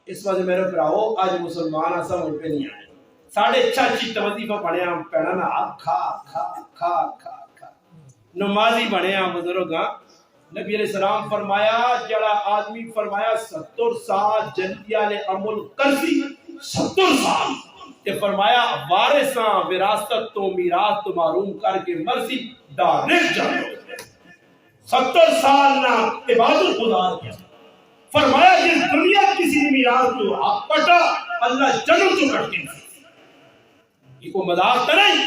اس وجہ میرے پراؤ آج مسلمان سمجھ پہ نہیں آئے ساڑھے چاچی توظیفہ پڑھے ہم پہنا نا کھا کھا کھا کھا کھا نمازی بنے ہم بزرگاں نبی علیہ السلام فرمایا جڑا آدمی فرمایا 70 سال جنتیہ نے عمل کرسی 70 سال کہ فرمایا وارثاں وراثت تو میراث تو معروم کر کے مرسی ڈائریکٹ جانو 70 سال نہ عبادت گزار کیا فرمایا جس دنیا کسی نے میراث تو آپ کٹا اللہ جنت تو کٹ کے یہ کو مذاق تو نہیں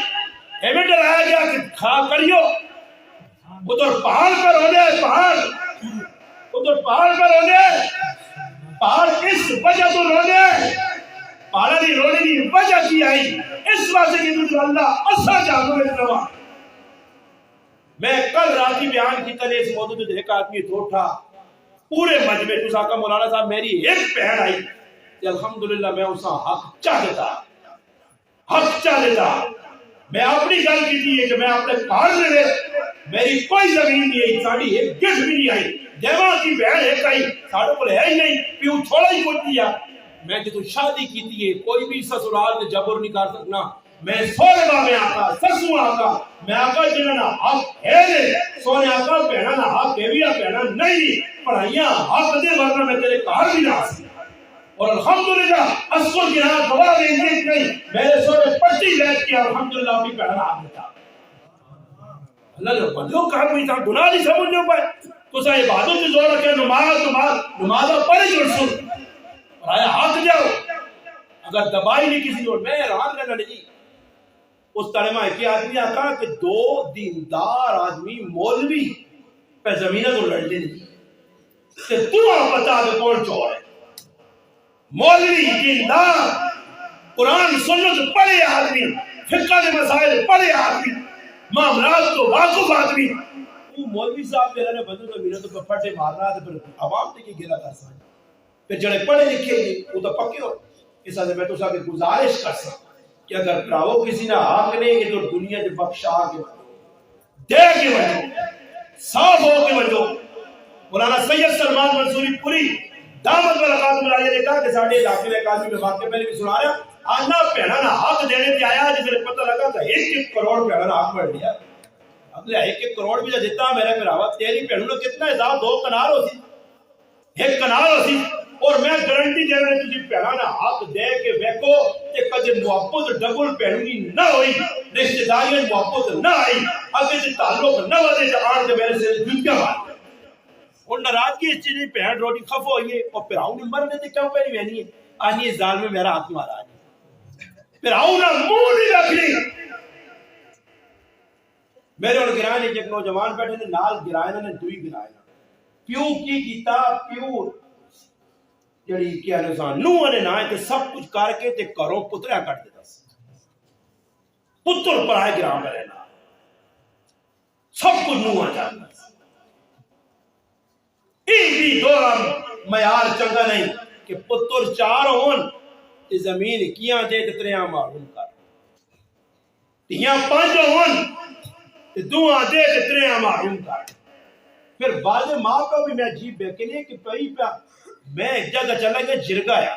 ہمیں ڈرایا گیا کہ کھا کریو ادھر پہاڑ پر ہونے پہاڑ ادھر پہاڑ پر ہونے پہاڑ اس وجہ تو رونے پہاڑ کی رونے کی وجہ کی آئی اس واسطے کہ تجھے اللہ اصلا جانو ہے نوا میں کل راتی بیان کی تلے اس موضوع جو ایک آدمی تو اٹھا پورے مجمع تو ساکہ مولانا صاحب میری ایک پہن آئی کہ الحمدللہ میں اسا حق چاہ دیتا میں اپنی گل کی تھی کہ میں اپنے کار لے میری کوئی زمین نہیں آئی ساڑی ایک گٹ بھی نہیں آئی دیوان کی بہن ایک آئی ساڑھوں کو ہے ہی نہیں پیو چھوڑا ہی کوئی دیا میں جتو شادی کی تھی کوئی بھی سسرال کے جبر نہیں کر سکنا میں سونے با میں آقا سسوں آقا میں آقا جنہاں حق ہے دے سونے آقا پہنا نہ حق ہے بھی پہنا نہیں پڑھائیاں حق دے ورنہ میں تیرے کار بھی نہ آسی اور الحمدللہ اسکول کی رات بڑا بھی انگیز نہیں میرے سونے پٹی لیٹ کیا الحمدللہ اپنی پہنا حق دیتا اللہ نے بندیوں کہا کوئی تھا گناہ نہیں سمجھنے پائے تو سا عبادت سے زور رکھے نماز پڑھے جو رسول اور آیا حق جاؤ اگر دبائی نہیں کسی اور میں رات رہنا نہیں اس طرح میں ایک آدمی آقا کہ 2 دیندار آدمی مولوی پہ زمینہ تو لڑ لیں کہ تو آپ بتا دے کون چور ہے مولوی دیندار قرآن سنت پڑھے آدمی فقہ کے مسائل پڑھے آدمی معاملات تو واقف آدمی وہ مولوی صاحب میرے نے بدل تو میرے تو پھٹے مار رہا تھا پھر عوام نے کی گلا کر سکتا پھر جڑے پڑھے لکھے گی وہ تو پکے ہو اس وجہ میں تو صاحب گزارش کر سکتا کہ اگر پراؤ کسی نہ حق نہیں کہ تو دنیا جو بخشا کے دے کے وجہ صاف ہو کے وجہ مولانا سید سلمان منصوری پوری دامت برکات ملائیہ نے کہا کہ ساڑھے علاقے میں ایک آدمی میں واقع پہلے بھی سنا رہا آنا پہنا نہ حق دینے پہ آیا جس نے پتہ لگا تھا 1 کروڑ پہنا نہ حق بڑھ دیا اگلے 1 کروڑ بھی جتنا میرے پہ راوت تیری پہنوں کتنا حساب 2 کنال ہوتی 1 کنال ہوتی اور میں گارنٹی دے رہا تجھے پہنا نہ حق دے کے ویکو کہ کدے محبت ڈبل پہنگی نہ ہوئی رشتہ داریاں محبت نہ آئی اگر سے تعلق نہ ودے جہاں سے میرے سے جوتیاں مار اور ناراضگی اس چیز پہن روٹی خف ہوئی ہے اور پھر آؤں نے مرنے تھے کیوں پہنی بہنی ہے آج یہ ظالم میں میرا ہاتھ مارا آج پھر آؤں نہ منہ نہیں رکھ لی میرے اور گرائنے ایک نوجوان بیٹھے نے نال گرائنا نے دوئی گرائنا پیو کی کیتا پیو جڑی کیا نظام نوہ نے نائے تے سب کچھ کر کے تے کروں پتریا کٹ دیتا پتر پر آئے گرام میں رہنا سب کچھ نوہ جانا ایک بھی دورا میار چنگا نہیں کہ پتر 4 ہون تے زمین کیاں دے تے 3 معلوم کر تیاں 5 ہون تے 2 دے تے 3 معلوم کر پھر بعض ماں کو بھی میں عجیب بے کے لیے کہ پہی پہ میں ایک جگہ چلا گیا جرگا آیا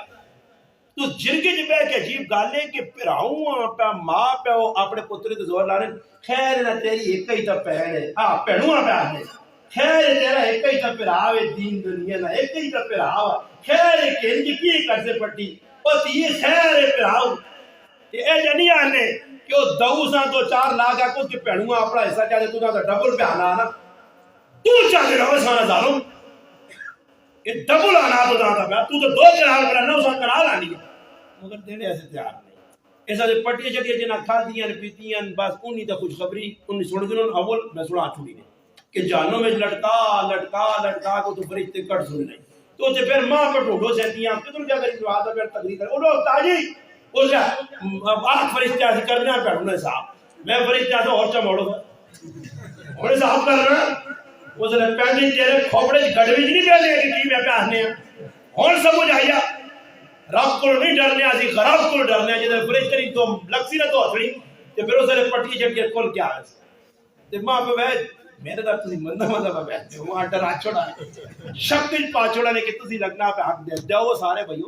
تو جرگے جب ہے کہ عجیب گالے کہ پھراؤں پہ ماں پہ وہ اپنے پترے تو زور لانے خیر نہ تیری ایک ہی تا پہن ہے پہنوں پہ آنے خیر تیرا ایک ہی تا پھراوے دین دنیا نہ ایک ہی تا پھراوا خیر کہ انجی کی کر سے پٹی اور یہ خیر پھراؤ کہ اے جنی آنے کہ وہ 2 تو 4 لاکھ کو کہ پہنوں اپنا حصہ چاہتے تو نہ ڈبل پہ آنا آنا تو چاہتے رہو سانا ظالم یہ ڈبل آنا تو جاتا پہ تو 2 کنال کرنا اسا کنال آنی ہے مگر دینے ایسے تیار نہیں ایسا جو پٹیاں چٹیاں جنہ کھا دیاں پیتیاں بس انہی تا خوش خبری انہی سن دنوں اول میں سنا چھوڑی نہیں کہ جانوں میں لٹکا کو تو فرشتے کٹ سن نہیں تو تے پھر ماں پر ڈھونڈو سہتیاں کدھر کیا کری دعا پھر تقریر کر اولو تاجی اس کا آٹھ فرشتے آسی کرنے پہ ڈھونڈے صاحب میں فرشتے آسا اور چموڑو اور صاحب کر رہا اس نے پہنی تیرے کھوپڑے گھڑوی نہیں پہلے کہ کی میں پہنے ہیں اور سمجھ آیا رب کو نہیں ڈرنے آسی خراب کو ڈرنے جیسے فرشتے تو لکسی نہ تو اتھڑی تو پھر اس نے پٹی چٹ کے کول کیا ہے تو ماں پہ بیٹھ میرے دا تسی مندہ بیٹھتے ہو وہاں ڈرا چھوڑا ہے شک دل پا چھوڑا نے کہ تسی لگنا پہ حق دے جاؤ سارے بھائیو